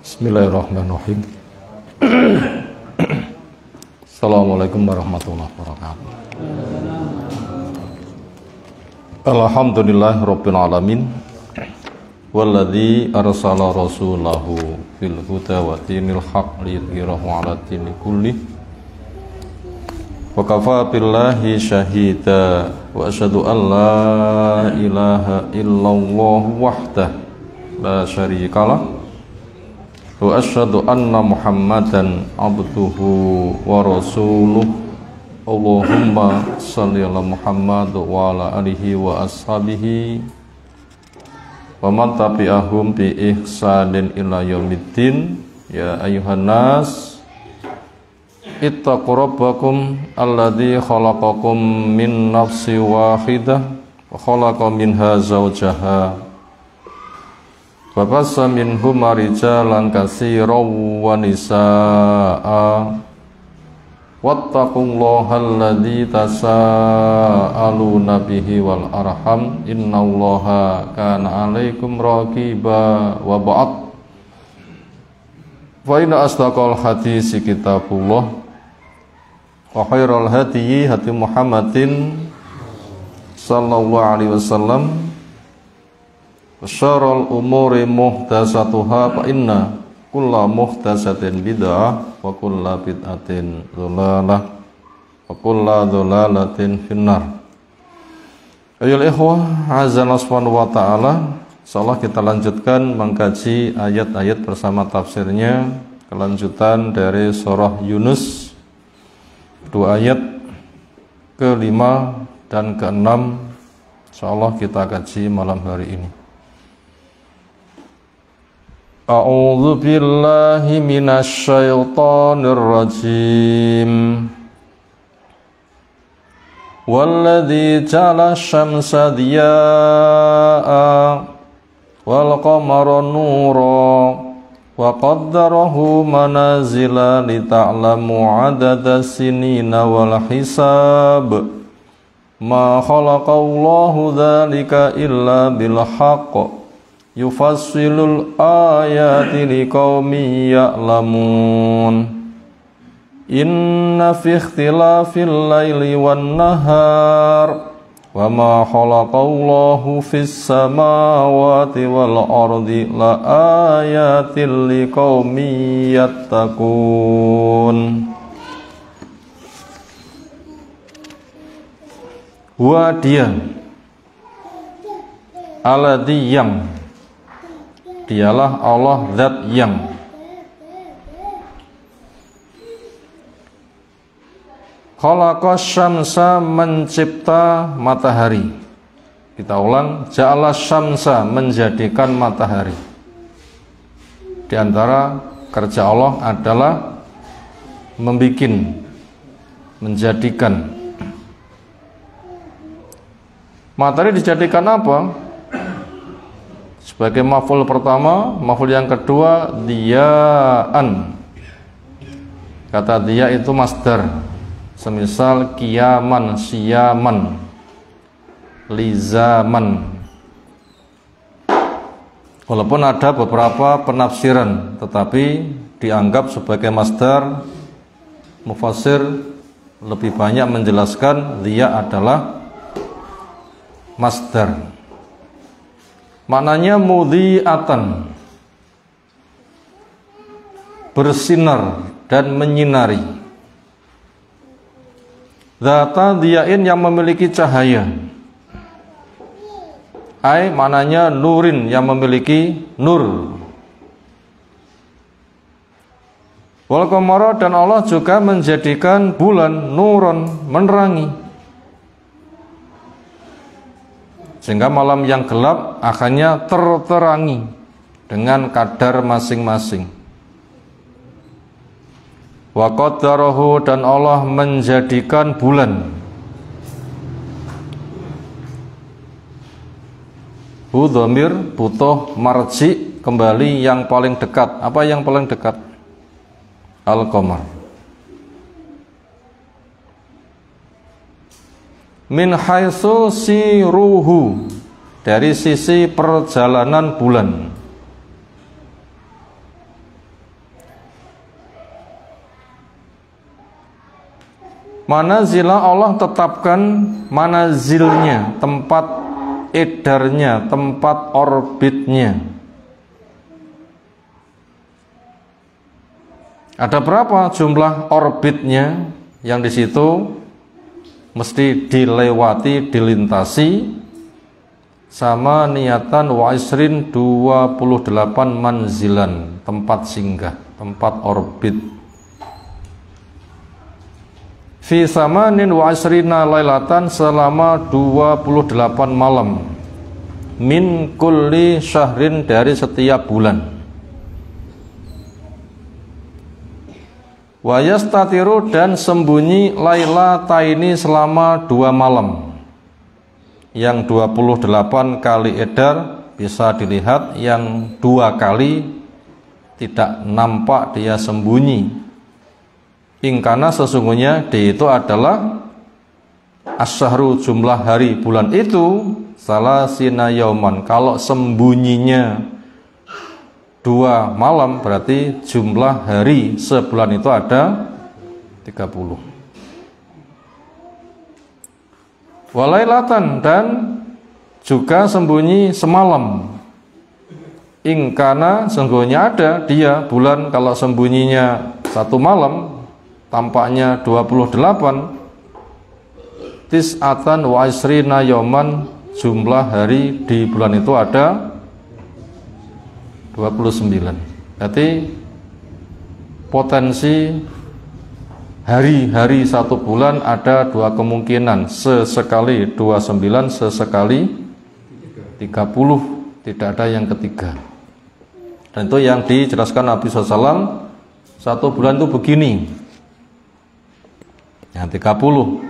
Bismillahirrahmanirrahim. Assalamualaikum warahmatullahi wabarakatuh. Alhamdulillahirabbil alamin. Walladzi arsala rasulahu fil huda wa dinil haqq liyudhhirahu 'ala dini kullih. Wa kafa billahi syahida wa asyhadu an la ilaha illallah wahdahu la syarikalah. Wa asyhadu anna Muhammadan abduhu wa rasuluh. Allahumma shalli ala Muhammad wa ala alihi wa ashabihi wa man tabi'ahum bi ihsanin ila yaumiddin. Ya ayyuhan nas ittaqu rabbakum alladzi khalaqakum min nafsin wahidah wa khalaqa minha zawjaha wa bassa minhuma rijalan katsiran wa nisaa'a wattaqullaha alladzi tasaaluna bihi wal arham innallaha kana 'alaikum raqiba. Wa ba'd, fa inna asdaqal hadisi kitabullah wa khairal hadyi hadi Muhammadin sallallahu alaihi wasallam wa syarrul umuri muhdatsatuha fa inna kulla muhdatsatin bid'ah wa kulla bid'atin dhalalah wa kulla dhalalatin finnar. Ayyuhal ikhwah, azza subhanahu wa ta'ala. Insyaallah kita lanjutkan mengkaji ayat-ayat bersama tafsirnya, kelanjutan dari surah Yunus, dua ayat ke-5 dan ke-6 insyaallah kita kaji malam hari ini. A'udzu billahi minasy syaithanir rajim. Walladzi ja'ala asy-syamsa diyaa'a wal qamara nura wa qaddarahu manazila lita'lamu 'adada sinina wal hisab. Ma khalaqallahu dzalika illa bil haqq yufassilul ayati liqaumin ya'lamun. Inna fi ikhtilafil laili wan nahar wa ma khalaqallahu fis samawati wal ardi la ayatil liqaumin yattaqun. Wa dia alladzi yang, dialah Allah zat yang khalaqas syamsa, mencipta matahari. Kita ulang, ja'ala syamsa, menjadikan matahari. Di antara kerja Allah adalah membikin, menjadikan. Matahari dijadikan apa? Sebagai maf'ul pertama, maf'ul yang kedua diya'an. Kata dia itu masdar. Semisal kiyaman, siyaman, lizaman. Walaupun ada beberapa penafsiran, tetapi dianggap sebagai masdar. Mufassir lebih banyak menjelaskan dia adalah masdar. Maknanya mudhi'atan, bersinar dan menyinari. Dzata diya'in, yang memiliki cahaya. Ai maknanya nurin, yang memiliki nur. Wal qamara, dan Allah juga menjadikan bulan nuron, menerangi. Sehingga malam yang gelap akhirnya terterangi dengan kadar masing-masing. Wa qaddarahu, dan Allah menjadikan bulan. Bu dhamir butuh marji, kembali yang paling dekat. Apa yang paling dekat? Al-qamar. Min haitsu siruhu, dari sisi perjalanan bulan. Manazila Allah tetapkan manazilnya, tempat edarnya, tempat orbitnya. Ada berapa jumlah orbitnya yang di situ mesti dilewati, dilintasi? Sama niatan wa isrin 28 manzilan, tempat singgah, tempat orbit. Fi samanin wa isrina lailatan, selama 28 malam. Min kulli syahrin, dari setiap bulan. Wa yastatiru, dan sembunyi lailataini, selama 2 malam. Yang 28 kali edar bisa dilihat, yang 2 kali tidak nampak, dia sembunyi. Ingkana, sesungguhnya dia itu adalah asyhru, jumlah hari bulan itu salasina yauman. Kalau sembunyinya 2 malam, berarti jumlah hari sebulan itu ada 30. Walailatan, dan juga sembunyi semalam. Ingkana, sesungguhnya ada dia bulan, kalau sembunyinya 1 malam, tampaknya 28. Tis'atan wa isrina yauman, jumlah hari di bulan itu ada 29. Berarti potensi hari-hari 1 bulan ada 2 kemungkinan. Sesekali 29, sesekali 30. Tidak ada yang ketiga. Dan itu yang dijelaskan Nabi SAW, 1 bulan itu begini. Yang 30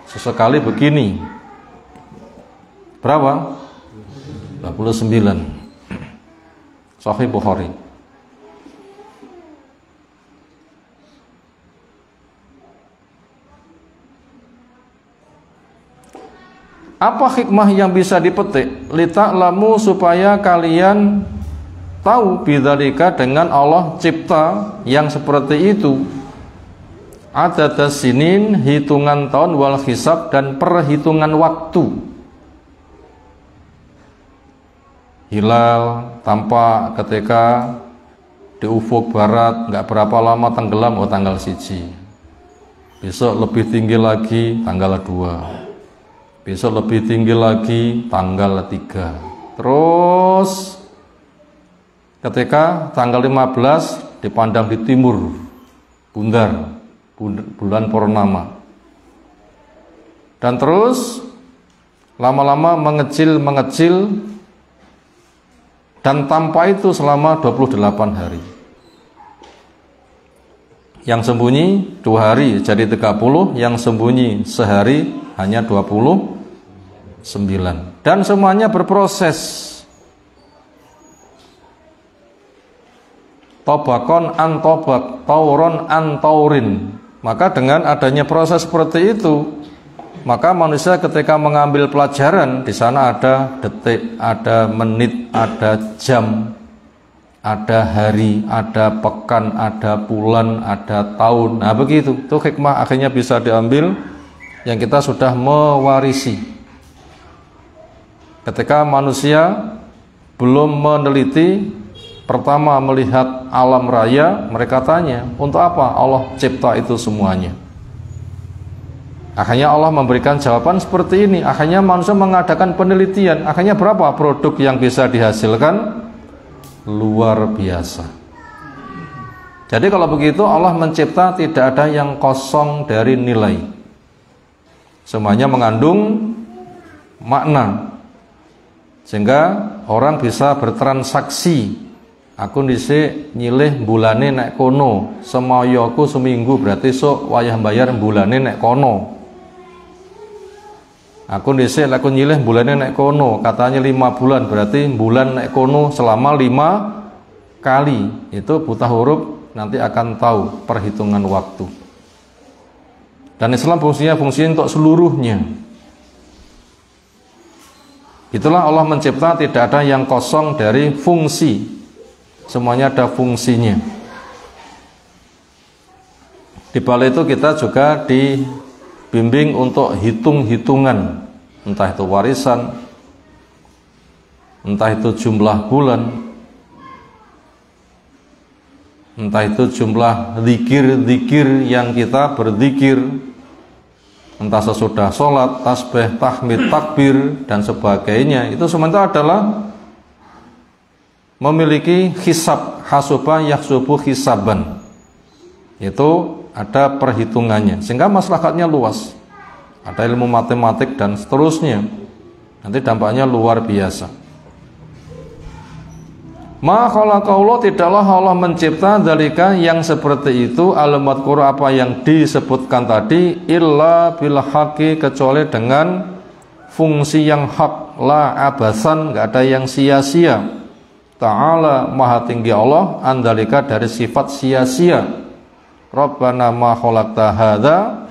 sesekali begini. Berapa? 29. Sahih Bukhari. Apa hikmah yang bisa dipetik? Lita'lamu, supaya kalian tahu, bidzalika, dengan Allah cipta yang seperti itu. Adada sinin, hitungan tahun, wal hisab, dan perhitungan waktu. Hilal tampak ketika di ufuk barat, nggak berapa lama tenggelam, tanggal 1. Besok lebih tinggi lagi tanggal 2. Besok lebih tinggi lagi tanggal 3. Terus ketika tanggal 15 dipandang di timur, bundar, bulan purnama. Dan terus lama-lama mengecil, dan tanpa itu selama 28 hari. Yang sembunyi 2 hari jadi 30, yang sembunyi sehari hanya 29. Dan semuanya berproses. Tobakon an tobak, tauron an taurin. Maka dengan adanya proses seperti itu, maka manusia ketika mengambil pelajaran, di sana ada detik, ada menit, ada jam, ada hari, ada pekan, ada bulan, ada tahun. Nah begitu, itu hikmah akhirnya bisa diambil yang kita sudah mewarisi. Ketika manusia belum meneliti, pertama melihat alam raya, mereka tanya, untuk apa Allah cipta itu semuanya? Akhirnya Allah memberikan jawaban seperti ini. Akhirnya manusia mengadakan penelitian. Akhirnya berapa produk yang bisa dihasilkan? Luar biasa. Jadi kalau begitu Allah mencipta tidak ada yang kosong dari nilai. Semuanya mengandung makna. Sehingga orang bisa bertransaksi. Aku dhisik nyilih bulane nek kono, semoyoku seminggu, berarti sok wayah bayar bulane nek kono. Aku dhisik aku nyilih bulane nek kono, katanya 5 bulan, berarti bulan nek kono selama 5 kali. Itu buta huruf nanti akan tahu perhitungan waktu. Dan Islam fungsinya untuk seluruhnya. Itulah Allah mencipta tidak ada yang kosong dari fungsi. Semuanya ada fungsinya. Di balik itu kita juga dibimbing untuk hitung-hitungan, entah itu warisan, entah itu jumlah bulan, entah itu jumlah zikir-zikir yang kita berzikir, entah sesudah sholat, tasbih, tahmid, takbir, dan sebagainya. Itu semuanya adalah memiliki hisab, hasubah yahsubu hisaban. Itu ada perhitungannya, sehingga maslahatnya luas. Ada ilmu matematik dan seterusnya. Nanti dampaknya luar biasa. Ma khalaqallahu, tidaklah Allah mencipta dzalika yang seperti itu, al-madhkur apa yang disebutkan tadi, illa bil haqqi, kecuali dengan fungsi yang hak, la abasan, enggak ada yang sia-sia. Ta'ala, maha tinggi Allah, andalika, dari sifat sia-sia. Rabbana ma khalaqta hadza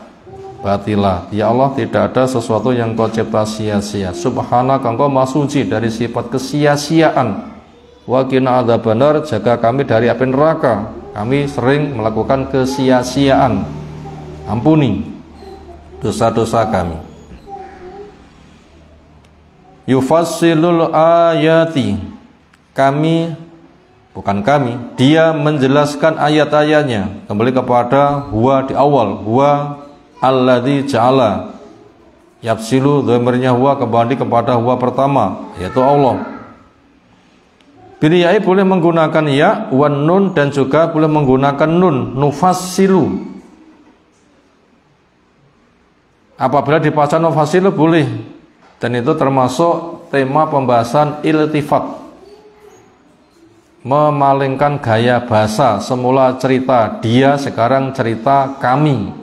batila, ya Allah, tidak ada sesuatu yang kau cipta sia-sia. Subhanaka, engkau maha suci dari sifat kesia-siaan. Wa qina adzabannar, jaga kami dari api neraka. Kami sering melakukan kesia-siaan. Ampuni dosa-dosa kami. Yufassilul ayati, dia menjelaskan ayat-ayatnya. Kembali kepada huwa di awal, huwa alladzi ja'ala. Yafsilu, dhamirnya huwa kembali kepada huwa pertama, yaitu Allah. Biliyai boleh menggunakan ya, wan nun, dan juga boleh menggunakan nun, nufassilu. Apabila dibaca nufassilu boleh, dan itu termasuk tema pembahasan iltifat, memalingkan gaya bahasa. Semula cerita dia, sekarang cerita kami.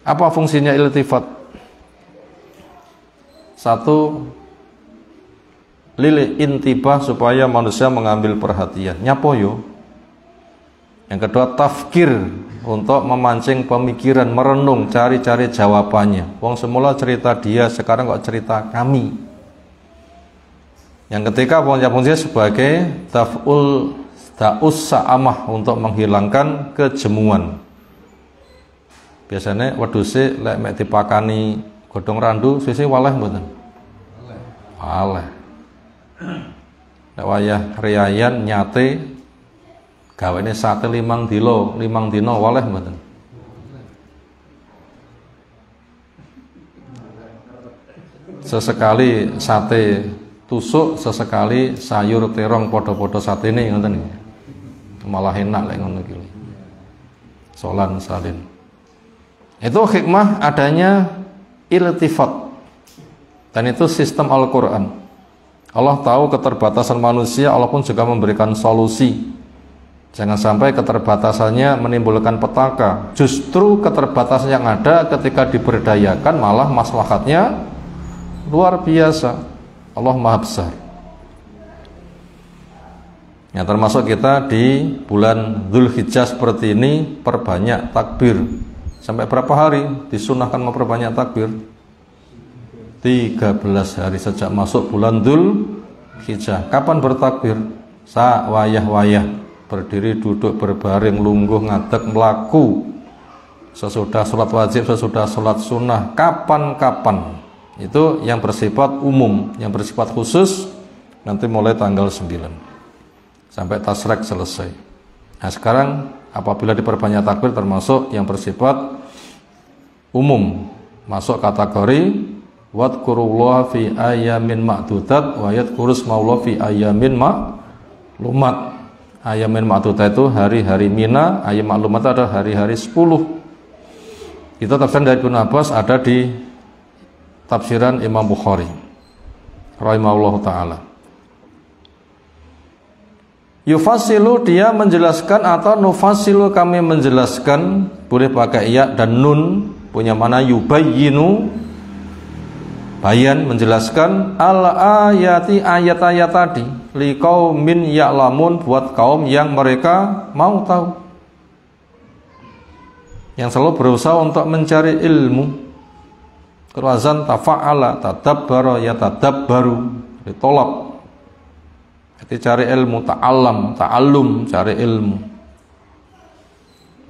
Apa fungsinya iltifat? Satu, lil intibah, supaya manusia mengambil perhatian, nyapoyo. Yang kedua, tafkir, untuk memancing pemikiran, merenung, cari-cari jawabannya. Wong semula cerita dia, sekarang kok cerita kami. Yang ketiga, fungsinya sebagai taf'ul da'us sa'amah, untuk menghilangkan kejemuan. Biasanya wedhuse lek mek dipakani godhong randu sisi waleh mboten? Waleh. Nek wayah riyayan nyate gawene sate 5 dina waleh mboten? Sesekali sate tusuk, sesekali sayur terong podo-podo satene ngoten nggih. Malah enak lek ngono iki. Solan salin. Itu hikmah adanya iltifat. Dan itu sistem Al-Qur'an. Allah tahu keterbatasan manusia, Allah pun juga memberikan solusi. Jangan sampai keterbatasannya menimbulkan petaka. Justru keterbatasan yang ada ketika diberdayakan malah maslahatnya luar biasa. Allah Maha Besar. Ya, termasuk kita di bulan Dzulhijjah seperti ini perbanyak takbir. Sampai berapa hari disunahkan memperbanyak takbir? 13 hari sejak masuk bulan Dzulhijjah. Kapan bertakbir? Sa wayah-wayah, berdiri, duduk, berbaring, lungguh, ngadeg, melaku, sesudah sholat wajib, sesudah sholat sunnah, kapan-kapan. Itu yang bersifat umum. Yang bersifat khusus nanti mulai tanggal 9 sampai tasrek selesai. Nah sekarang apabila diperbanyak takbir termasuk yang bersifat umum, masuk kategori wadkurullaha fi ayamin ma'dudat wa yadkurusmaullah fi ayamin ma'lumat. Ayamin ma'dudat itu hari-hari Mina, ayam maklumat adalah hari-hari 10. Itu tafsiran dari Ibnu Abbas, ada di tafsiran Imam Bukhari rahimahullah ta'ala. Yufassilu, dia menjelaskan, atau nufassilu, kami menjelaskan, boleh pakai ya dan nun, punya mana yubayyinu, bayan, menjelaskan, al-ayati, ayat-ayat tadi, liqaumin ya'lamun, buat kaum yang mereka mau tahu, yang selalu berusaha untuk mencari ilmu. Wazan tafa'ala, tadabbara, yatadabbaru, ditolak. Jadi cari ilmu, ta'allum, cari ilmu.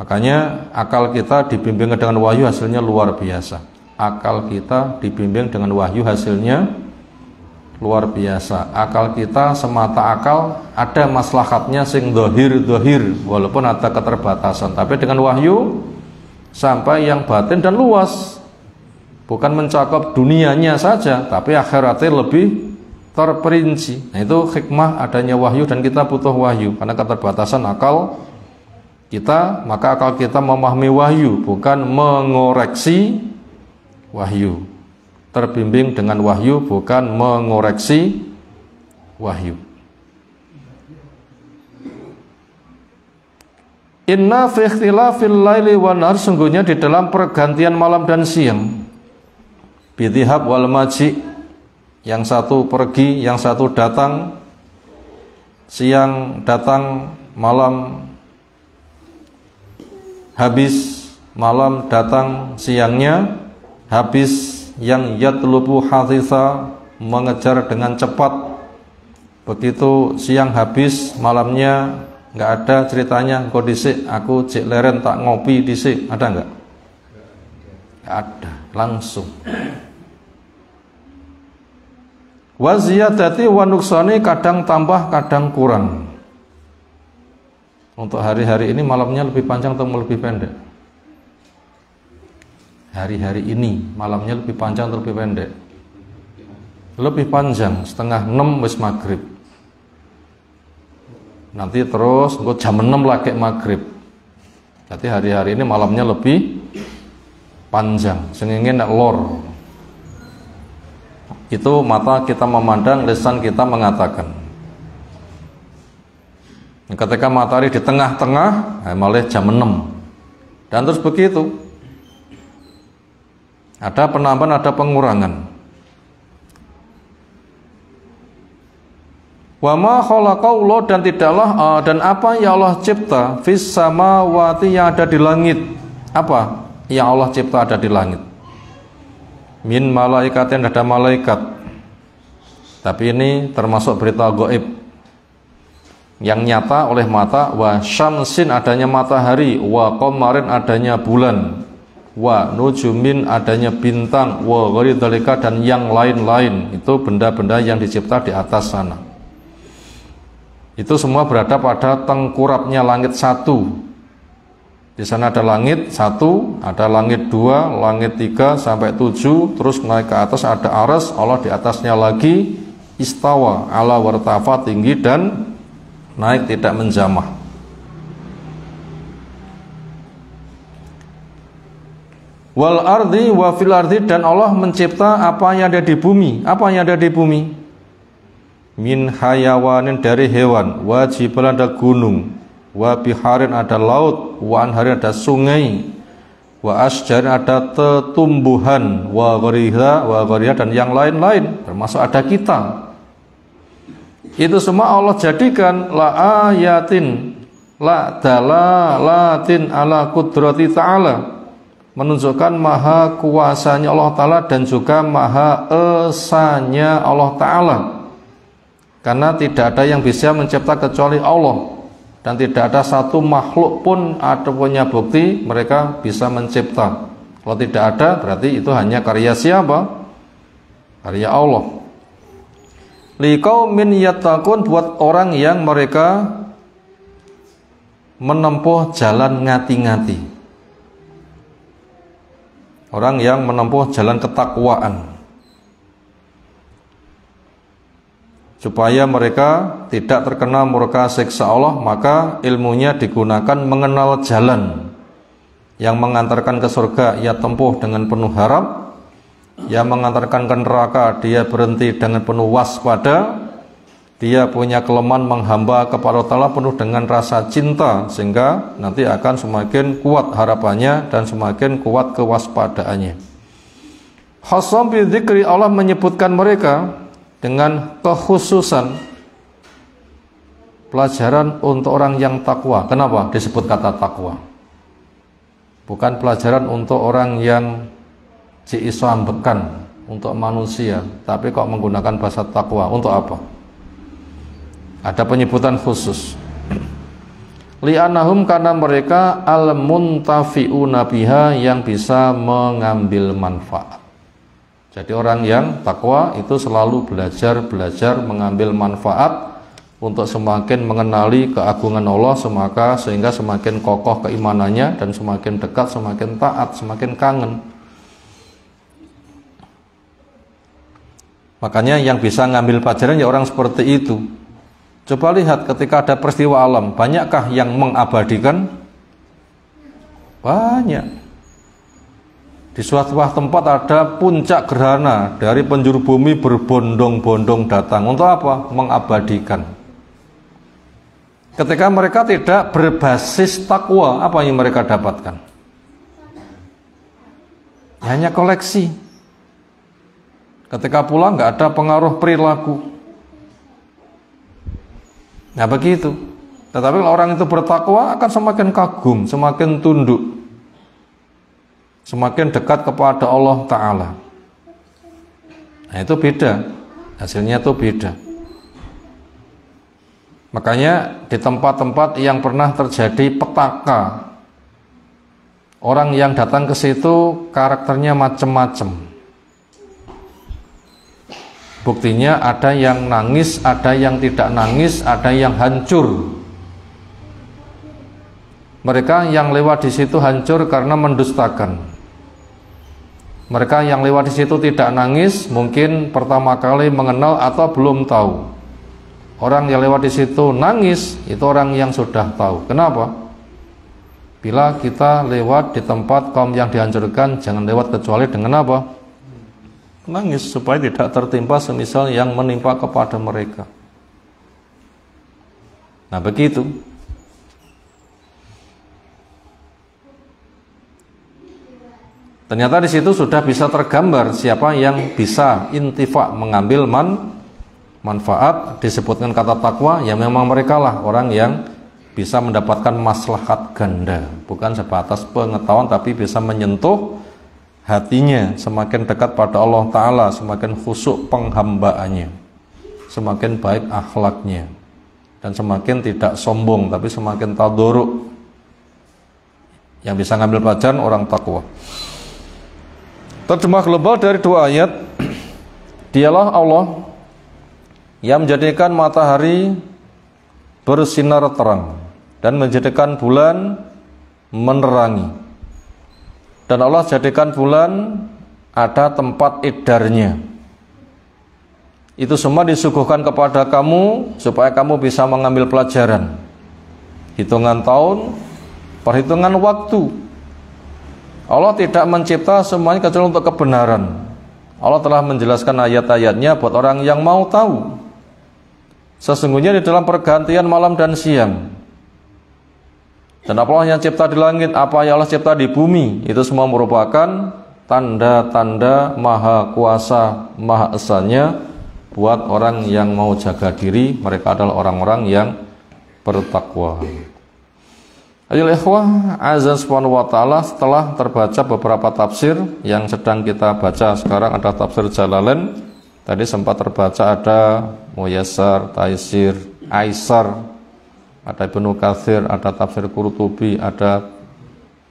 Makanya akal kita dibimbing dengan wahyu hasilnya luar biasa. Akal kita dibimbing dengan wahyu hasilnya luar biasa. Akal kita semata akal, ada maslahatnya sing dohir walaupun ada keterbatasan. Tapi dengan wahyu sampai yang batin dan luas, bukan mencakup dunianya saja, tapi akhiratnya lebih terperinci. Nah, itu hikmah adanya wahyu, dan kita butuh wahyu karena keterbatasan akal kita. Maka akal kita memahami wahyu, bukan mengoreksi wahyu. Terbimbing dengan wahyu, bukan mengoreksi wahyu. Inna fi ikhtilafil laili wan nahar, sungguhnya di dalam pergantian malam dan siang, bidhihab wal maji, yang satu pergi, yang satu datang, siang datang, malam habis, malam datang, siangnya habis. Yang yatlubu hathitha, mengejar dengan cepat. Begitu siang habis, malamnya nggak ada ceritanya. Engkau disik, aku cek leren tak ngopi disik, ada nggak? Nggak ada, langsung. Wa ziyadati wa nuksani, kadang tambah kadang kurang. Untuk hari-hari ini malamnya lebih panjang atau lebih pendek? Hari-hari ini malamnya lebih panjang atau lebih pendek? Lebih panjang, 5:30 wis maghrib. Nanti terus engko jam 6 lagi maghrib. Jadi hari-hari ini malamnya lebih panjang. Sengenge nek lor. Itu mata kita memandang, lisan kita mengatakan. Ketika matahari di tengah-tengah, malah jam 6. Dan terus begitu. Ada penambahan, ada pengurangan. Wa ma khalaqallahu, dan tidaklah dan apa yang Allah cipta fis samawati, yang ada di langit. Apa yang Allah cipta ada di langit? Min malaikatin, ada malaikat. Tapi ini termasuk berita gaib yang nyata oleh mata. Wa syamsin, adanya matahari. Wa qamarin, adanya bulan. Wa nujumin, adanya bintang. Wa ghairi dzalika, dan yang lain-lain. Itu benda-benda yang dicipta di atas sana. Itu semua berada pada tengkurapnya langit satu. Di sana ada langit satu, ada langit dua, langit 3 sampai 7, terus naik ke atas ada aras, Allah di atasnya lagi. Istawa ala wartafa, tinggi dan naik, tidak menjamah. Wal ardi wa fil ardi, dan Allah mencipta apa yang ada di bumi. Apa yang ada di bumi? Min hayawanin, dari hewan. Wa jibal, ada gunung. Wa biharin, ada laut. Wa anharin, ada sungai. Wa asjarin, ada tetumbuhan. Wa ghariha, dan yang lain-lain, termasuk ada kita. Itu semua Allah jadikan la ayatin, la dalalatin ala qudrati ta'ala, menunjukkan maha kuasanya Allah Ta'ala dan juga maha esanya Allah Ta'ala. Karena tidak ada yang bisa mencipta kecuali Allah, dan tidak ada satu makhluk pun ada punya bukti mereka bisa mencipta. Kalau tidak ada, berarti itu hanya karya siapa? Karya Allah. Liqaumin yattaqun, buat orang yang mereka menempuh jalan ngati-ngati. Orang yang menempuh jalan ketakwaan, supaya mereka tidak terkena murka siksa Allah, maka ilmunya digunakan mengenal jalan yang mengantarkan ke surga, ia tempuh dengan penuh harap. Yang mengantarkan ke neraka, dia berhenti dengan penuh waspada. Dia punya kelemahan menghamba kepada Allah penuh dengan rasa cinta, sehingga nanti akan semakin kuat harapannya dan semakin kuat kewaspadaannya. Khasam bi dzikri, Allah menyebutkan mereka dengan kekhususan pelajaran untuk orang yang takwa. Kenapa disebut kata takwa? Bukan pelajaran untuk orang yang diislamkan, untuk manusia, tapi kok menggunakan bahasa takwa untuk apa? Ada penyebutan khusus. Li'annahum, karena mereka al-muntafi'una biha, yang bisa mengambil manfaat. Jadi orang yang takwa itu selalu belajar mengambil manfaat untuk semakin mengenali keagungan Allah, sehingga semakin kokoh keimanannya dan semakin dekat, semakin taat, semakin kangen. Makanya yang bisa ngambil pelajaran ya orang seperti itu. Coba lihat ketika ada peristiwa alam, banyakkah yang mengabadikan? Banyak. Di suatu tempat ada puncak gerhana, dari penjuru bumi berbondong-bondong datang. Untuk apa? Mengabadikan. Ketika mereka tidak berbasis takwa, apa yang mereka dapatkan? Hanya koleksi. Ketika pulang nggak ada pengaruh perilaku. Nah begitu. Tetapi kalau orang itu bertakwa akan semakin kagum, semakin tunduk, semakin dekat kepada Allah Ta'ala. Nah itu beda. Hasilnya itu beda. Makanya di tempat-tempat yang pernah terjadi petaka, orang yang datang ke situ karakternya macam-macam. Buktinya ada yang nangis, ada yang tidak nangis, ada yang hancur. Mereka yang lewat di situ hancur karena mendustakan. Mereka yang lewat di situ tidak nangis, mungkin pertama kali mengenal atau belum tahu. Orang yang lewat di situ nangis, itu orang yang sudah tahu. Kenapa? Bila kita lewat di tempat kaum yang dihancurkan, jangan lewat kecuali dengan apa? Nangis, supaya tidak tertimpa semisal yang menimpa kepada mereka. Nah begitu. Ternyata di situ sudah bisa tergambar siapa yang bisa intifa, mengambil manfaat. Disebutkan kata takwa, ya memang mereka lah orang yang bisa mendapatkan maslahat ganda, bukan sebatas pengetahuan, tapi bisa menyentuh hatinya, semakin dekat pada Allah Ta'ala, semakin khusyuk penghambaannya, semakin baik akhlaknya, dan semakin tidak sombong, tapi semakin tadoruk. Yang bisa ngambil pelajaran orang takwa. Terjemah global dari dua ayat, dialah Allah yang menjadikan matahari bersinar terang dan menjadikan bulan menerangi. Dan Allah jadikan bulan ada tempat edarnya. Itu semua disuguhkan kepada kamu supaya kamu bisa mengambil pelajaran. Hitungan tahun, perhitungan waktu. Allah tidak mencipta semuanya kecuali untuk kebenaran. Allah telah menjelaskan ayat-ayatnya buat orang yang mau tahu. Sesungguhnya di dalam pergantian malam dan siang, dan apa yang cipta di langit, apa yang Allah cipta di bumi, itu semua merupakan tanda-tanda maha kuasa, maha esanya buat orang yang mau jaga diri. Mereka adalah orang-orang yang bertakwa. Ayolah ikhwah, azza subhanahu wa ta'ala, setelah terbaca beberapa tafsir yang sedang kita baca sekarang, ada tafsir Jalalain, tadi sempat terbaca ada Muyassar, Taisir, Aisar, ada Ibnu Katsir, ada tafsir Qurtubi, ada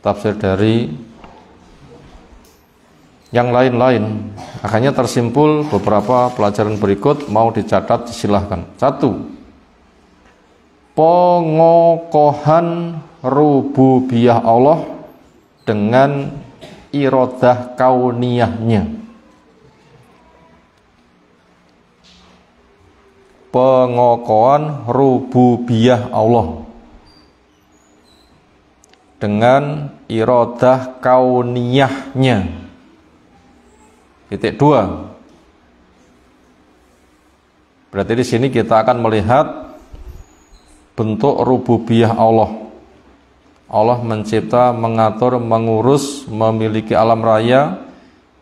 tafsir dari yang lain-lain. Akhirnya tersimpul beberapa pelajaran berikut, mau dicatat silahkan. 1. Pengokohan rububiyah Allah dengan iradah kauniyahnya. Pengokohan rububiyah Allah dengan iradah kauniyahnya. Titik 2. Berarti di sini kita akan melihat bentuk rububiyah Allah. Allah mencipta, mengatur, mengurus, memiliki alam raya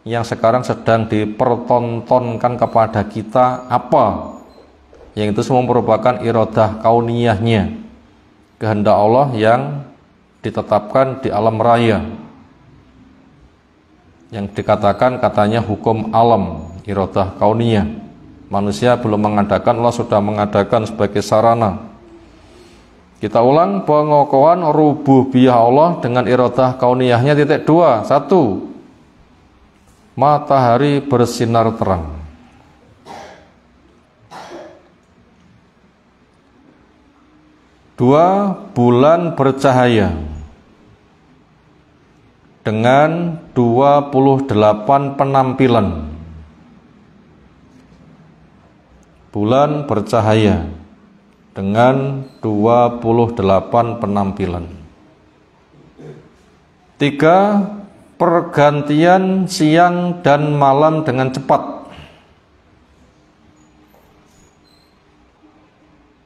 yang sekarang sedang dipertontonkan kepada kita apa? Yang itu semua merupakan iradah kauniyahnya, kehendak Allah yang ditetapkan di alam raya, yang dikatakan katanya hukum alam, iradah kauniyah. Manusia belum mengadakan, Allah sudah mengadakan sebagai sarana. Kita ulang, pengokohan rububiyah Allah dengan iradah kauniyahnya titik 2. 1. Matahari bersinar terang. 2. Bulan bercahaya dengan 28 penampilan. Bulan bercahaya dengan 28 penampilan. 3. Pergantian siang dan malam dengan cepat.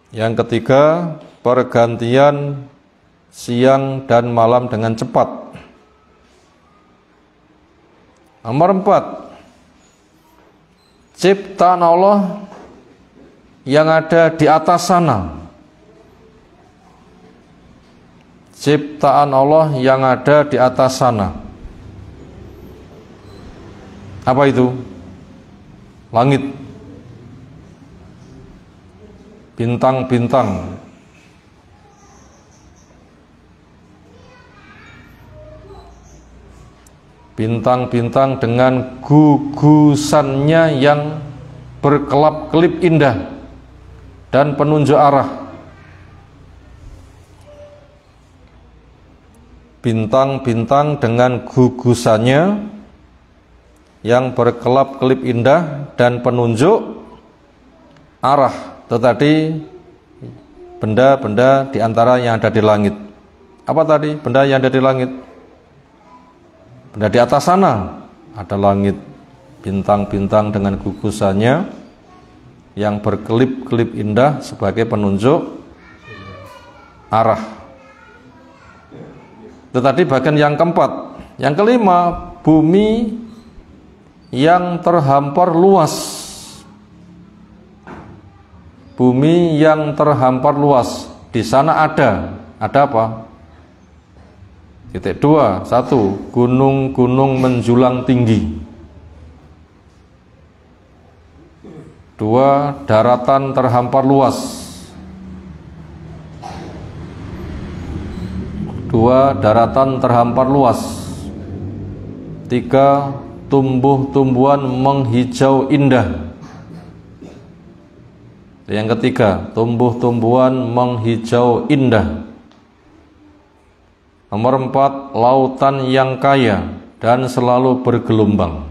Yang ketiga, pergantian siang dan malam dengan cepat. Nomor 4, ciptaan Allah yang ada di atas sana. Ciptaan Allah yang ada di atas sana. Apa itu? Langit, bintang-bintang, bintang-bintang dengan gugusannya yang berkelap-kelip indah dan penunjuk arah. Bintang-bintang dengan gugusannya yang berkelap-kelip indah dan penunjuk arah. Itu tadi benda-benda di antara yang ada di langit. Apa tadi benda yang ada di langit? Benda di atas sana ada langit, bintang-bintang dengan gugusannya yang berkelip-kelip indah sebagai penunjuk arah. Itu tadi bagian yang keempat. Yang kelima, bumi yang terhampar luas. Bumi yang terhampar luas. Di sana ada apa? Titik 2. 1. Gunung-gunung menjulang tinggi. 2. Daratan terhampar luas. 2. Daratan terhampar luas. 3. Tumbuh-tumbuhan menghijau indah. Yang ketiga, tumbuh-tumbuhan menghijau indah. Nomor 4, lautan yang kaya dan selalu bergelombang.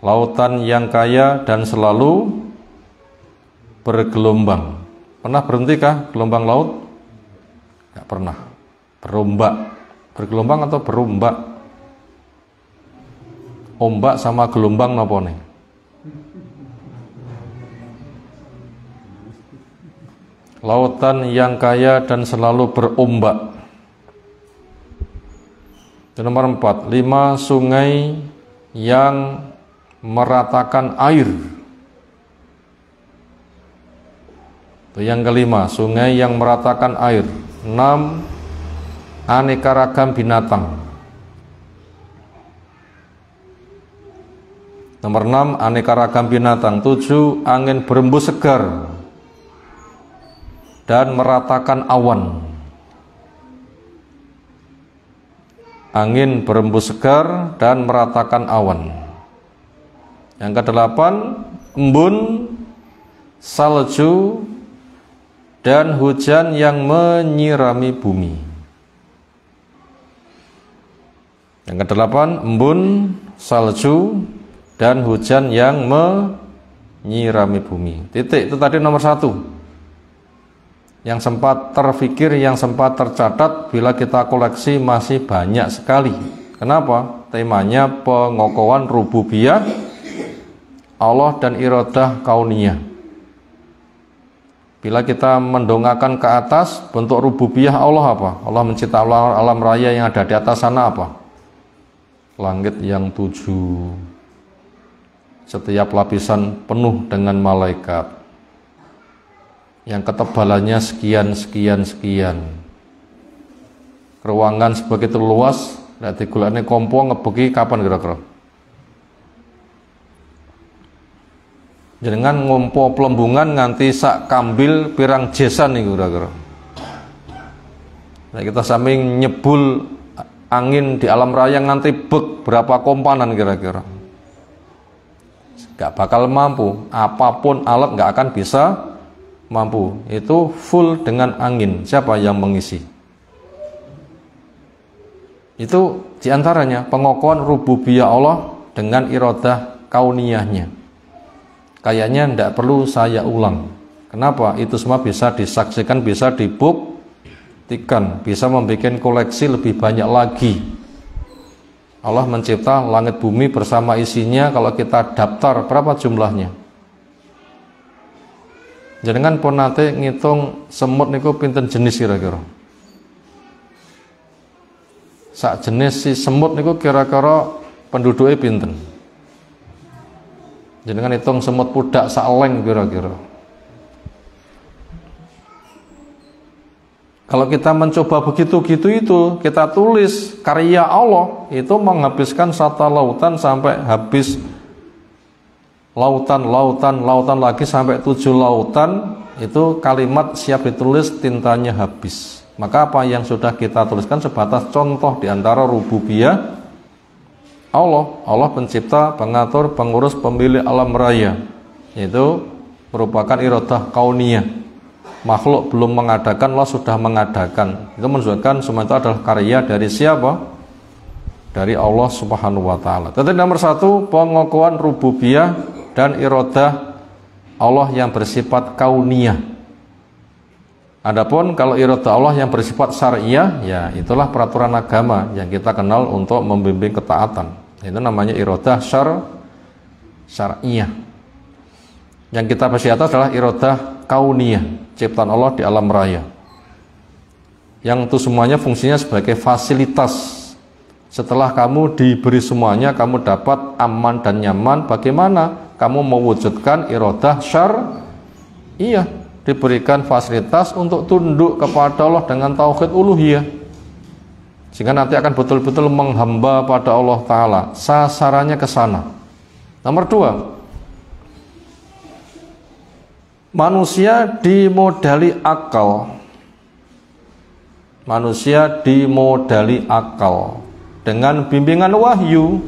Lautan yang kaya dan selalu bergelombang. Pernah berhentikah gelombang laut? Tidak pernah. Berombak. Bergelombang atau berombak? Ombak sama gelombang napa nih? Lautan yang kaya dan selalu berombak. Nomor 4, 5 sungai yang meratakan air. Itu yang kelima, sungai yang meratakan air. 6, aneka ragam binatang. Nomor 6, aneka ragam binatang. 7, angin berembus segar dan meratakan awan. Angin berembus segar dan meratakan awan. Yang ke-8, embun, salju, dan hujan yang menyirami bumi. Yang ke-8, embun, salju, dan hujan yang menyirami bumi. Titik, itu tadi nomor 1. Yang sempat terfikir, yang sempat tercatat, bila kita koleksi masih banyak sekali. Kenapa? Temanya pengokohan rububiyah Allah dan iradah kauniyah. Bila kita mendongakkan ke atas, bentuk rububiyah Allah apa? Allah mencipta alam raya yang ada di atas sana apa? Langit yang 7. Setiap lapisan penuh dengan malaikat. Yang ketebalannya sekian. Ruangan sebegitu luas, nek digolekne kompor ngebeki kapan kira-kira? Jenengan ngompo pelembungan nganti sak kambil pirang jesan nih kira-kira. Nah, kita samping nyebul angin di alam raya nganti bek berapa kompanan kira-kira. Gak bakal mampu, apapun alat gak akan bisa mampu. Itu full dengan angin. Siapa yang mengisi? Itu diantaranya pengokohan rububiyah Allah dengan iradah kauniyahnya. Kayaknya tidak perlu saya ulang. Kenapa? Itu semua bisa disaksikan, bisa dibuktikan, bisa membuat koleksi lebih banyak lagi. Allah mencipta langit bumi bersama isinya. Kalau kita daftar berapa jumlahnya? Jangan pun nanti ngitung semut niku pinten jenis kira-kira. Sak jenis si semut niku kira-kira penduduknya pinten. Jangan hitung semut pudak saleng kira-kira. Kalau kita mencoba begitu-gitu itu, kita tulis karya Allah, itu menghabiskan satu lautan sampai habis lautan lagi sampai 7 lautan, itu kalimat siap ditulis, tintanya habis. Maka apa yang sudah kita tuliskan sebatas contoh di antara rububiyah Allah pencipta, pengatur, pengurus, pemilik alam raya. Itu merupakan iradah kauniyah. Makhluk belum mengadakan, Allah sudah mengadakan. Itu menunjukkan semua itu adalah karya dari siapa? Dari Allah Subhanahu wa taala. Tetapi nomor 1, pengokohan rububiyah dan iradah Allah yang bersifat kauniyah. Adapun kalau iradah Allah yang bersifat syariah, ya itulah peraturan agama yang kita kenal untuk membimbing ketaatan. Itu namanya iradah syar'iyah. Yang kita bahas di atas adalah iradah kauniyah, ciptaan Allah di alam raya. Yang itu semuanya fungsinya sebagai fasilitas. Setelah kamu diberi semuanya, kamu dapat aman dan nyaman. Bagaimana kamu mewujudkan iradah syar'iyah? Diberikan fasilitas untuk tunduk kepada Allah dengan tauhid uluhiyah, sehingga nanti akan betul-betul menghamba pada Allah Ta'ala. Sasarannya ke sana. Nomor 2, manusia dimodali akal. Manusia dimodali akal dengan bimbingan wahyu.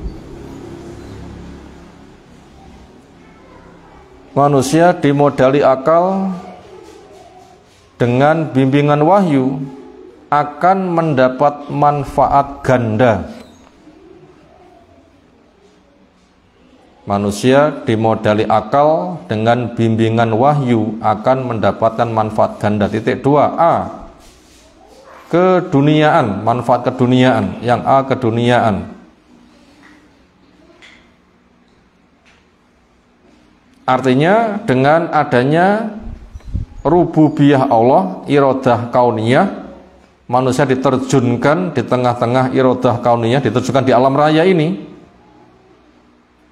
Manusia dimodali akal dengan bimbingan wahyu akan mendapat manfaat ganda. Manusia dimodali akal dengan bimbingan wahyu akan mendapatkan manfaat ganda. Titik 2a, keduniaan, manfaat keduniaan. Yang A, keduniaan. Artinya dengan adanya rububiyah Allah, iradah kauniyah, manusia diterjunkan di tengah-tengah iradah kauniyah, diterjunkan di alam raya ini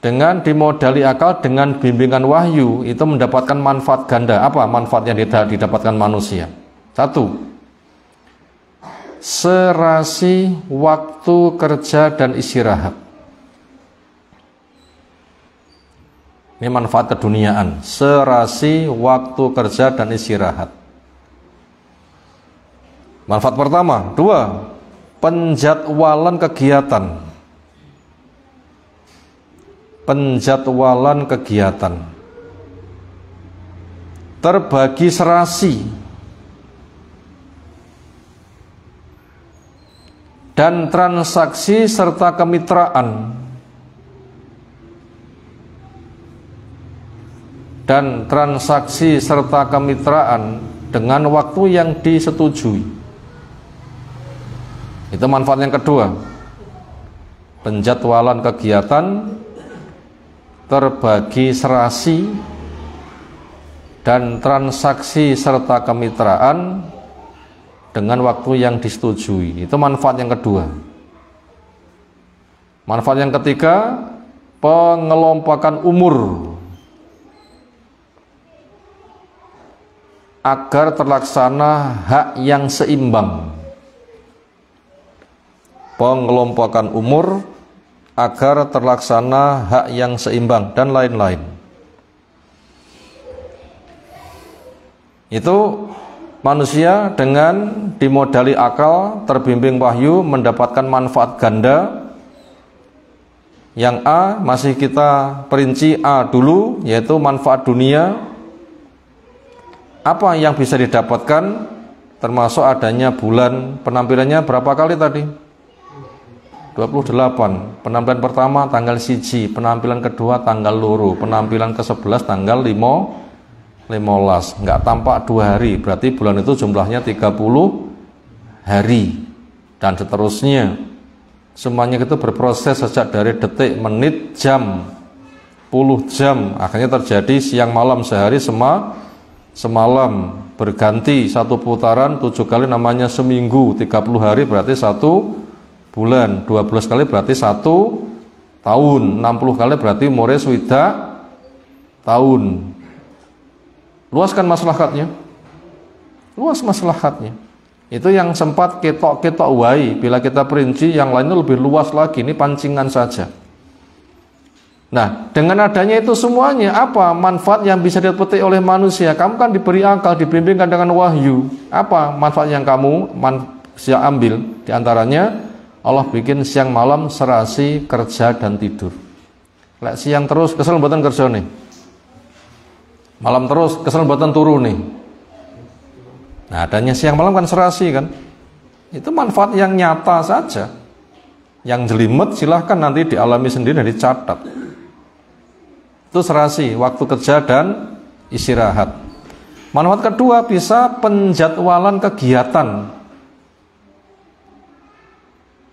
dengan dimodali akal dengan bimbingan wahyu, itu mendapatkan manfaat ganda. Apa manfaat yang didapatkan manusia? 1, serasi waktu kerja dan istirahat. Ini manfaat keduniaan, serasi waktu kerja dan istirahat. Manfaat pertama. 2, penjadwalan kegiatan. Penjadwalan kegiatan. Terbagi serasi dan transaksi serta kemitraan. Dan transaksi serta kemitraan dengan waktu yang disetujui. Itu manfaat yang kedua. Penjadwalan kegiatan, terbagi serasi, dan transaksi serta kemitraan dengan waktu yang disetujui. Itu manfaat yang kedua. Manfaat yang ketiga, pengelompokan umur agar terlaksana hak yang seimbang. Pengelompokan umur agar terlaksana hak yang seimbang dan lain-lain. Itu manusia dengan dimodali akal, terbimbing wahyu, mendapatkan manfaat ganda. Yang A masih kita perinci A dulu, yaitu manfaat dunia. Apa yang bisa didapatkan? Termasuk adanya bulan. Penampilannya berapa kali tadi? 28. Penampilan pertama tanggal 1, penampilan kedua tanggal 2, penampilan ke-11 tanggal 15. Nggak tampak 2 hari, berarti bulan itu jumlahnya 30 hari. Dan seterusnya. Semuanya itu berproses sejak dari detik, menit, jam, puluh jam. Akhirnya terjadi siang malam sehari semalam. Berganti 1 putaran 7 kali namanya seminggu. 30 hari berarti 1 bulan. 12 kali berarti 1 tahun. 60 kali berarti umure swidak tahun. Luas kan maslahatnya? Luas maslahatnya. Itu yang sempat ketok-ketok wai. Bila kita perinci yang lainnya lebih luas lagi. Ini pancingan saja. Nah, dengan adanya itu semuanya, apa manfaat yang bisa dipetik oleh manusia? Kamu kan diberi akal, dibimbingkan dengan wahyu. Apa manfaat yang kamu manusia ambil? Di antaranya Allah bikin siang malam serasi kerja dan tidur. Lek siang terus kesel mboten kerja nih. Malam terus kesel mboten turu nih. Nah, adanya siang malam kan serasi kan. Itu manfaat yang nyata saja. Yang jelimet silahkan nanti dialami sendiri dan dicatat. Itu serasi, waktu kerja dan istirahat. Manfaat kedua bisa penjadwalan kegiatan.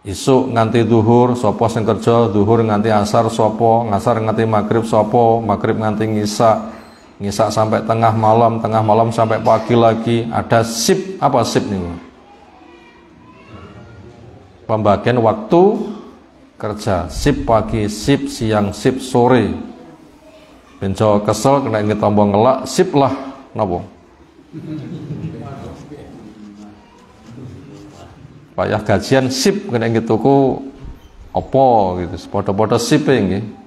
Isuk nganti duhur, sopo sing kerja, duhur nganti asar, sopo, ngasar nganti maghrib, sopo, maghrib nganti ngisak sampai tengah malam sampai pagi lagi. Ada sip, apa sip nih? Pembagian waktu kerja, sip pagi, sip siang, sip sore. Benco kesel kena ingin tombol ngelak, sip lah, napa? Payah gajian sip kena ingin tuku opo gitu, podo-podo sip nggih.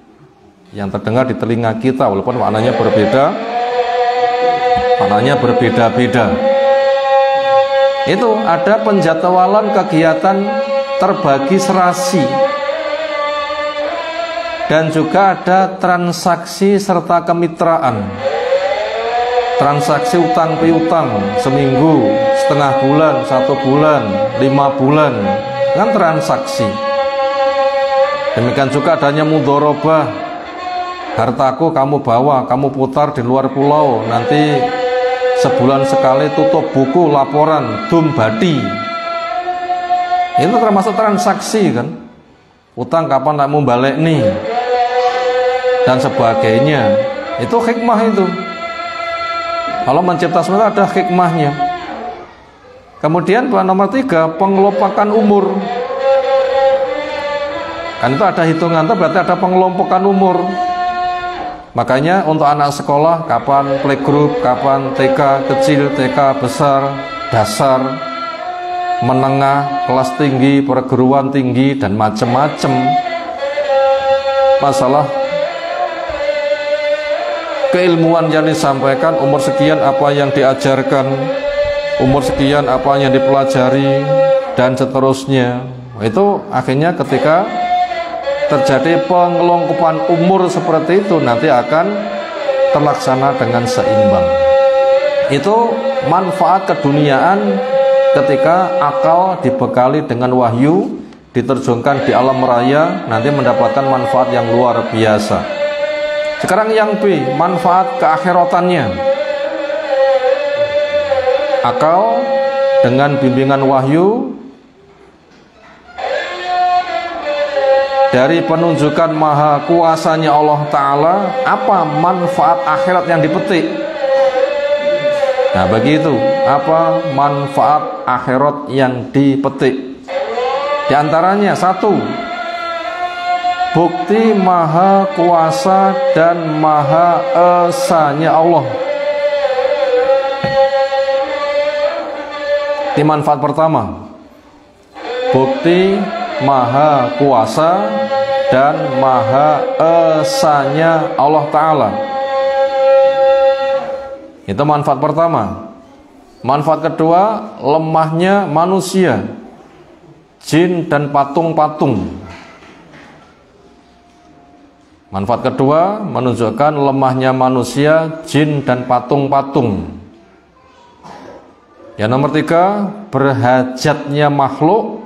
Yang terdengar di telinga kita walaupun maknanya berbeda-beda. Itu ada penjadwalan kegiatan terbagi serasi. Dan juga ada transaksi serta kemitraan. Transaksi utang piutang seminggu, setengah bulan, 1 bulan, 5 bulan, kan transaksi. Demikian juga adanya mudharabah. Hartaku kamu bawa, kamu putar di luar pulau, nanti sebulan sekali tutup buku laporan dumbadi. Itu termasuk transaksi kan. Utang kapan kamu balik nih dan sebagainya. Itu hikmah itu. Kalau mencipta semesta ada hikmahnya. Kemudian nomor 3, pengelompokan umur. Kan itu ada hitungan, berarti ada pengelompokan umur. Makanya untuk anak sekolah kapan playgroup, kapan TK kecil, TK besar, dasar, menengah, kelas tinggi, perguruan tinggi, dan macam-macam. Masalah keilmuan yang disampaikan, umur sekian apa yang diajarkan, umur sekian apa yang dipelajari, dan seterusnya. Itu akhirnya ketika terjadi pengelompokan umur seperti itu nanti akan terlaksana dengan seimbang. Itu manfaat keduniaan ketika akal dibekali dengan wahyu, diterjunkan di alam raya, nanti mendapatkan manfaat yang luar biasa. Sekarang yang B, manfaat keakhiratannya. Akal dengan bimbingan wahyu dari penunjukan maha kuasanya Allah Ta'ala, apa manfaat akhirat yang dipetik? Nah begitu, apa manfaat akhirat yang dipetik? Di antaranya 1, bukti maha kuasa dan maha esanya Allah. Ini manfaat pertama, bukti maha kuasa dan maha esanya Allah Ta'ala. Itu manfaat pertama. Manfaat kedua, lemahnya manusia, jin dan patung-patung. Manfaat kedua, menunjukkan lemahnya manusia, jin dan patung-patung. Yang nomor tiga, berhajatnya makhluk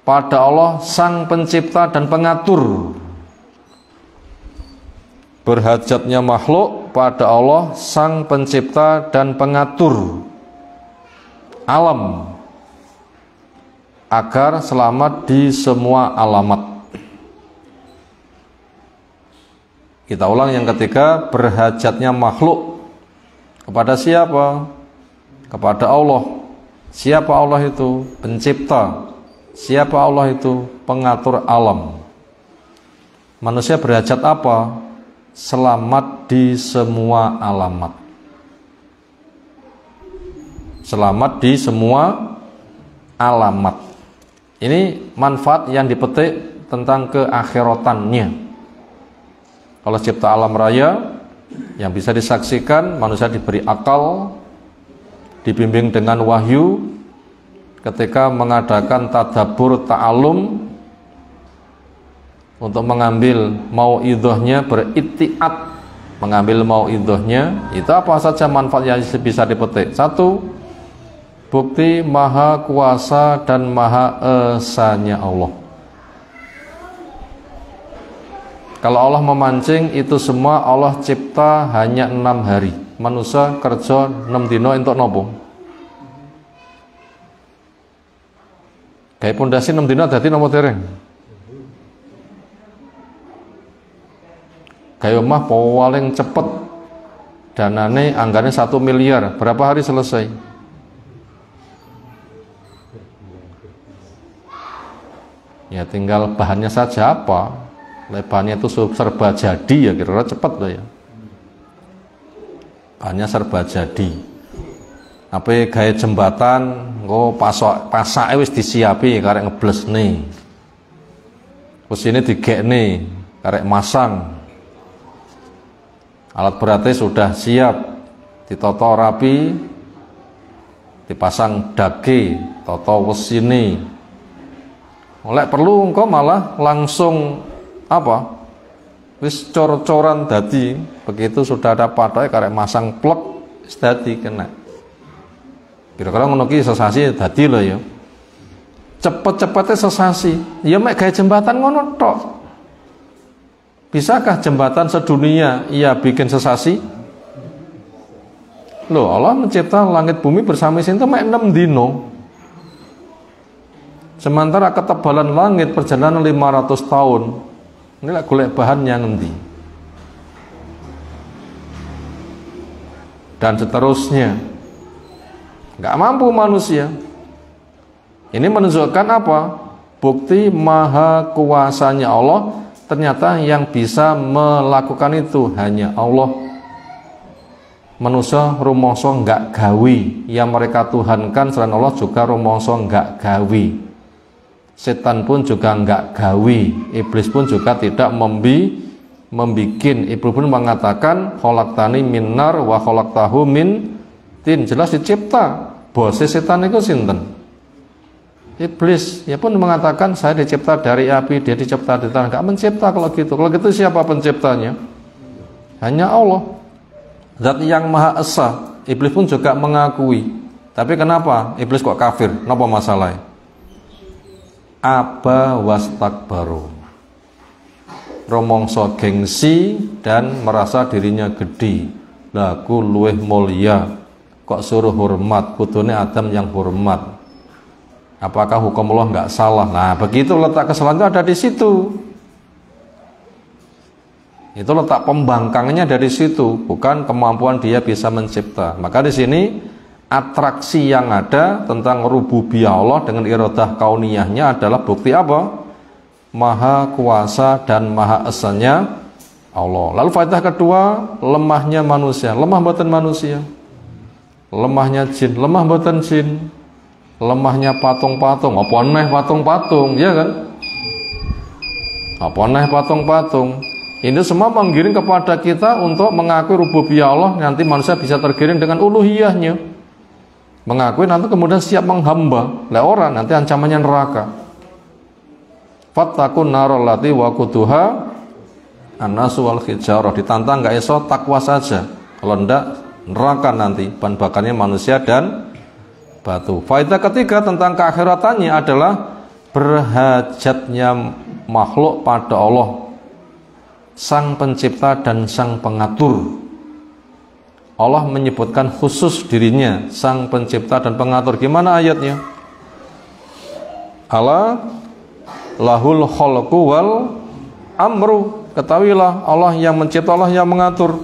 pada Allah sang pencipta dan pengatur. Berhajatnya makhluk pada Allah sang pencipta dan pengatur alam agar selamat di semua alamat. Kita ulang yang ketiga, berhajatnya makhluk kepada siapa? Kepada Allah. Siapa Allah itu? Pencipta. Siapa Allah itu? Pengatur alam. Manusia berhajat apa? Selamat di semua alamat. Selamat di semua alamat. Ini manfaat yang dipetik tentang keakhiratannya. Kalau cipta alam raya yang bisa disaksikan, manusia diberi akal, dibimbing dengan wahyu ketika mengadakan tadabbur ta'alum untuk mengambil mau'idhahnya, beriktiad mengambil mau'idhahnya. Itu apa saja manfaat yang bisa dipetik? Satu, bukti maha kuasa dan maha esanya Allah. Kalau Allah memancing, itu semua Allah cipta hanya 6 hari. Manusia kerja 6 dino untuk nopo? Kayak pondasi 6 dino dadi nopo dereng? Kayak omah paling cepet danane anggarannya 1 miliar. Berapa hari selesai? Ya tinggal bahannya saja apa. Bahannya itu serba jadi ya, kira-kira cepat loh ya. Bahannya serba jadi. Apa gaya jembatan, pasake wis disiapi karek ngeblesne. Terus ini digekne karek masang. Alat beratnya sudah siap, ditoto rapi, dipasang dake, toto wesini. Oleh perlu engkau malah langsung apa? Wis cor-coran dadi, begitu sudah ada patoke karek masang plek wis dadi kena. Kira-kira ngono ki sesasi dadi lho ya. Cepet-cepete sesasi. Ya mek gawe jembatan ngono tok. Bisakah jembatan sedunia ia bikin sesasi? Loh, Allah mencipta langit bumi bersama sinten mek 6 dino. Sementara ketebalan langit perjalanan 500 tahun. Ini lah golek bahannya nanti. Dan seterusnya. Nggak mampu manusia. Ini menunjukkan apa? Bukti maha kuasanya Allah. Ternyata yang bisa melakukan itu hanya Allah. Manusia rumangsa nggak gawi. Yang mereka tuhankan selain Allah juga rumangsa nggak gawi. Setan pun juga nggak gawi. Iblis pun juga tidak membikin. Iblis pun mengatakan khalaqtani min nar wa khalaqtahu min tin. Jelas dicipta. Bose setan itu sinten? Iblis. Ya pun mengatakan saya dicipta dari api, dia dicipta dari tanah. Nggak mencipta kalau gitu. Kalau gitu siapa penciptanya? Hanya Allah. Zat yang maha esa. Iblis pun juga mengakui. Tapi kenapa iblis kok kafir? Kenapa masalahnya? Aba wastakbaru, romongso gengsi dan merasa dirinya gede. Laku luweh mulia, kok suruh hormat, kudune Adam yang hormat. Apakah hukum Allah nggak salah? Nah begitu letak kesalahan itu ada di situ. Itu letak pembangkangnya dari situ, bukan kemampuan dia bisa mencipta. Maka di sini atraksi yang ada tentang rububiyah Allah dengan iradah kauniyahnya adalah bukti apa? Maha kuasa dan maha esanya Allah. Lalu faedah kedua, lemahnya manusia. Lemah mboten manusia. Lemahnya jin, lemah mboten jin. Lemahnya patung-patung, apa neh patung-patung, ya kan? Apa neh patung-patung. Ini semua menggiring kepada kita untuk mengakui rububiyah Allah. Nanti manusia bisa tergiring dengan uluhiyahnya. mengakui nanti kemudian siap menghamba. Lah orang nanti ancamannya neraka. Fattaqun narol lati waquduha annasu wal hijarah. Ditantang nggak iso takwa saja. Kalau ndak neraka nanti bahan bakarnya manusia dan batu. Faedah ketiga tentang keakhiratannya adalah berhajatnya makhluk pada Allah, Sang Pencipta dan Sang Pengatur. Allah menyebutkan khusus dirinya Sang Pencipta dan Pengatur. Gimana ayatnya? Ala lahul khalqu wal amru. Ketahuilah Allah yang mencipta, Allah yang mengatur.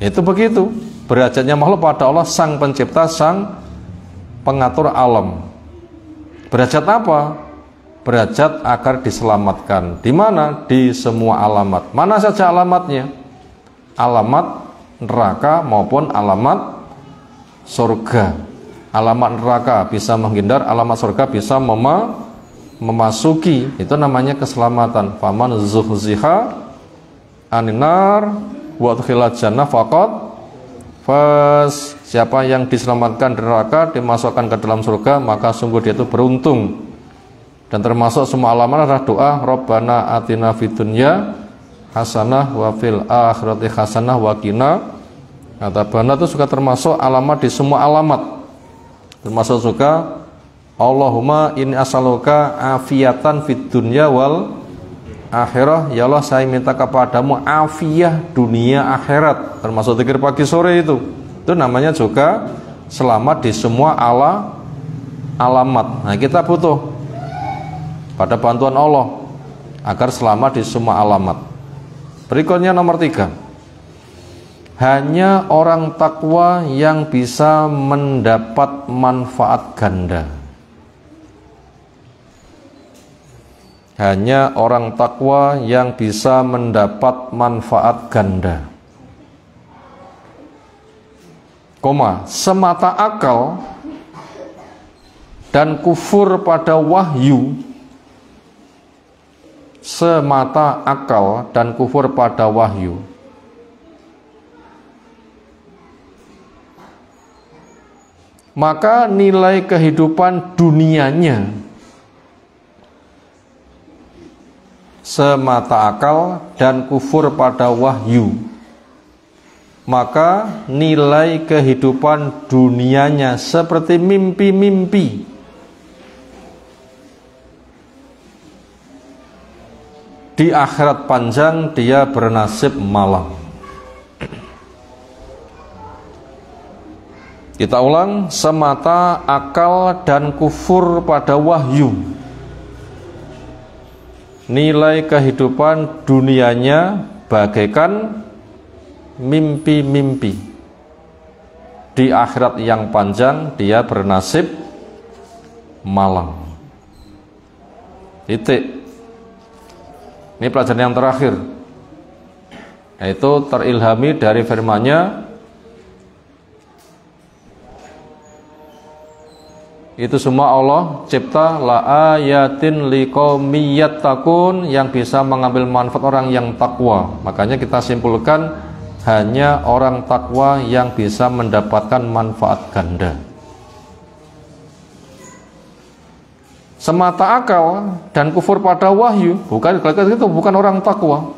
Itu begitu. Berhajatnya makhluk pada Allah, Sang Pencipta, Sang Pengatur alam. Berhajat apa? Berhajat agar diselamatkan. Di mana? Di semua alamat. Mana saja alamatnya? Alamat neraka maupun alamat surga. Alamat neraka bisa menghindar, alamat surga bisa memasuki. Itu namanya keselamatan. Faman zuhziha aninar wa udkhilal jannah faqad faz. Siapa yang diselamatkan dari neraka, dimasukkan ke dalam surga, maka sungguh dia itu beruntung. Dan termasuk semua alamat adalah doa Rabbana atina fid dunya hasanah wa fil akhirati hasanah wa qina adzabannar. Itu juga termasuk alamat di semua alamat. Termasuk juga Allahumma inni as'aluka afiatan fid dunya wal akhirah. Ya Allah, saya minta kepadamu afiah dunia akhirat. Termasuk zikir pagi sore itu namanya juga selamat di semua alamat. Nah, kita butuh pada bantuan Allah agar selamat di semua alamat. Berikutnya nomor 3, hanya orang takwa yang bisa mendapat manfaat ganda. Hanya orang takwa yang bisa mendapat manfaat ganda. Semata akal dan kufur pada wahyu. Semata akal dan kufur pada wahyu. Maka nilai kehidupan dunianya semata akal dan kufur pada wahyu, maka nilai kehidupan dunianya seperti mimpi-mimpi. Di akhirat panjang dia bernasib malang. Kita ulang, semata akal dan kufur pada wahyu, nilai kehidupan dunianya bagaikan mimpi-mimpi. Di akhirat yang panjang dia bernasib malang. Titik. Ini pelajaran yang terakhir, yaitu terilhami dari firman-Nya. Itu semua Allah cipta la ayatin liqaumin yattaqun, yang bisa mengambil manfaat orang yang takwa. Makanya kita simpulkan hanya orang takwa yang bisa mendapatkan manfaat ganda. Semata akal dan kufur pada wahyu, bukan orang takwa.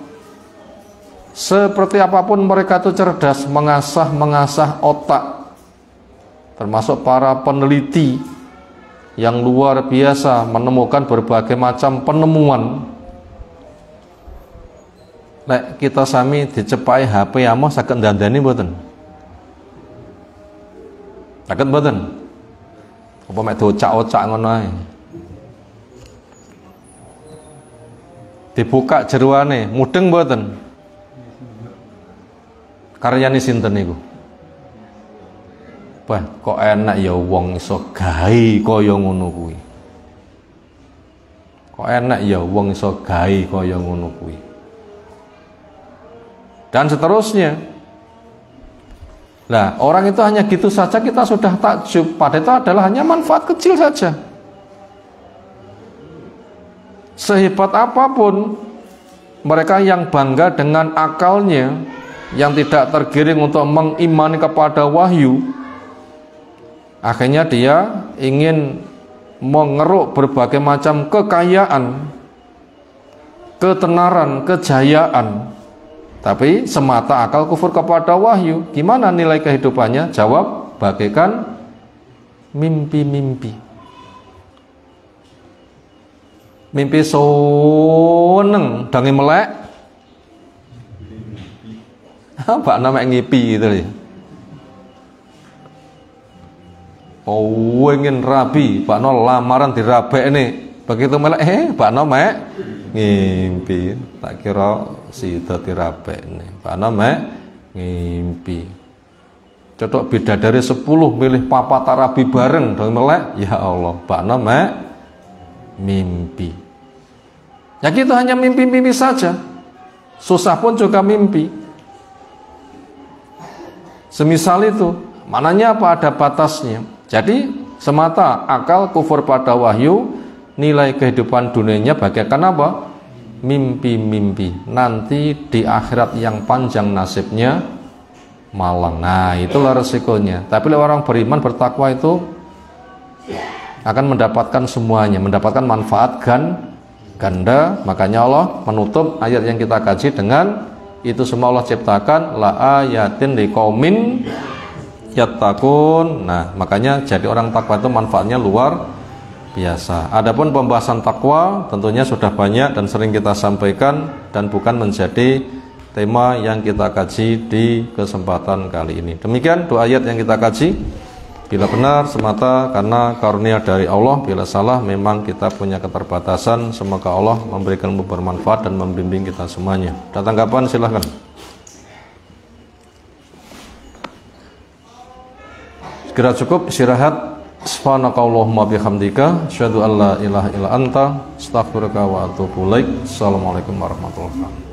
Seperti apapun mereka itu cerdas, mengasah otak, termasuk para peneliti yang luar biasa menemukan berbagai macam penemuan. Nek kita sami dicepai HP amo saged ndandani mboten? Saged mboten? Apa mek docak-ocak ngono ae? Dibuka jeroane, mudeng mboten? Karyane sinten niku? Wah, kok enak ya wong iso gawe kaya ngono kuwi. Kok enak ya wong iso gawe kaya ngono kuwi. Dan seterusnya. Nah, orang itu hanya gitu saja kita sudah takjub. Padahal itu adalah hanya manfaat kecil saja. Sehebat apapun mereka yang bangga dengan akalnya, yang tidak tergiring untuk mengimani kepada wahyu, Akhirnya dia ingin mengeruk berbagai macam kekayaan, ketenaran, kejayaan, tapi semata akal kufur kepada wahyu. Gimana nilai kehidupannya? Jawab, bagaikan mimpi-mimpi. Mimpi soneng dangi melek. Apa namanya ngipi itu ya? Oh, ingin rabi, Pak No lamaran dirabek ini. Begitu melek, Pak No mek ngimpi. Tak kira sida dirabek ini. Pak No mek ngimpi. Cocok bidadari 10 milih papa tarabi bareng dong melek. Ya Allah, Pak No mek mimpi. Ya gitu, hanya mimpi-mimpi saja. Susah pun juga mimpi. Semisal itu, mananya apa? Ada batasnya. Jadi semata akal kufur pada wahyu, nilai kehidupan dunianya bagaikan apa? Mimpi-mimpi. Nanti di akhirat yang panjang nasibnya malang. Nah, itulah resikonya. Tapi orang beriman bertakwa itu akan mendapatkan semuanya, mendapatkan manfaat ganda. Makanya Allah menutup ayat yang kita kaji dengan itu semua Allah ciptakan la ayatin liqaumin yattaqun. Nah, makanya jadi orang takwa itu manfaatnya luar biasa. Adapun pembahasan takwa tentunya sudah banyak dan sering kita sampaikan dan bukan menjadi tema yang kita kaji di kesempatan kali ini. Demikian dua ayat yang kita kaji. Bila benar semata karena karunia dari Allah, bila salah memang kita punya keterbatasan. Semoga Allah memberikan bermanfaat dan membimbing kita semuanya. Ada tanggapan silahkan. Segera cukup istirahat. Subhanakallahumma bihamdika asyhadu an la ilaha illa anta astaghfiruka wa atubu ilaik. Assalamualaikum warahmatullahi wabarakatuh.